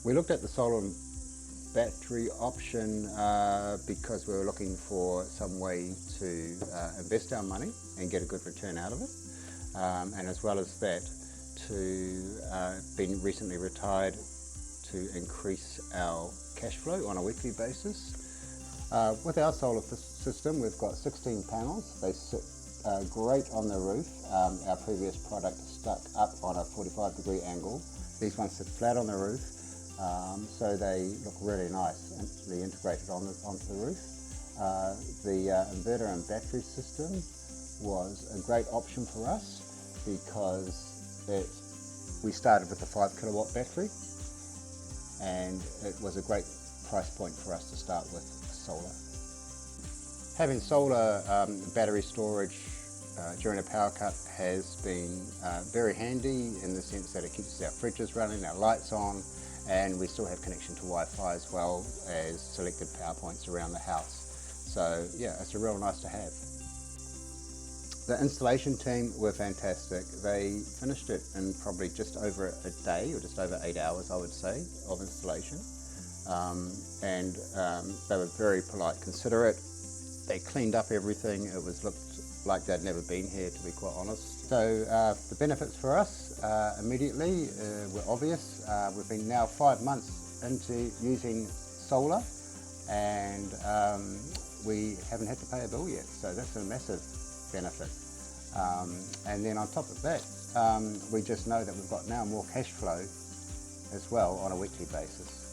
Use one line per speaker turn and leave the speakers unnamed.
We looked at the solar and battery option because we were looking for some way to invest our money and get a good return out of it, and as well as that, to being recently retired, to increase our cash flow on a weekly basis. With our solar system, we've got 16 panels. They sit great on the roof. Our previous product stuck up on a 45-degree angle. These ones sit flat on the roof, so they look really nice and really integrated onto the roof. The inverter and battery system was a great option for us because we started with a 5 kilowatt battery, and it was a great price point for us to start with solar. Having solar battery storage during a power cut has been very handy in the sense that it keeps our fridges running, our lights on, and we still have connection to Wi-Fi as well as selected power points around the house. So yeah, it's a real nice to have. The installation team were fantastic. They finished it in probably just over a day, or just over 8 hours, I would say, of installation. And they were very polite, considerate. They cleaned up everything. It looked like they'd never been here, to be quite honest. So the benefits for us immediately were obvious. We've been now 5 months into using solar, and we haven't had to pay a bill yet, so that's a massive benefit. And then on top of that, we just know that we've got now more cash flow as well on a weekly basis.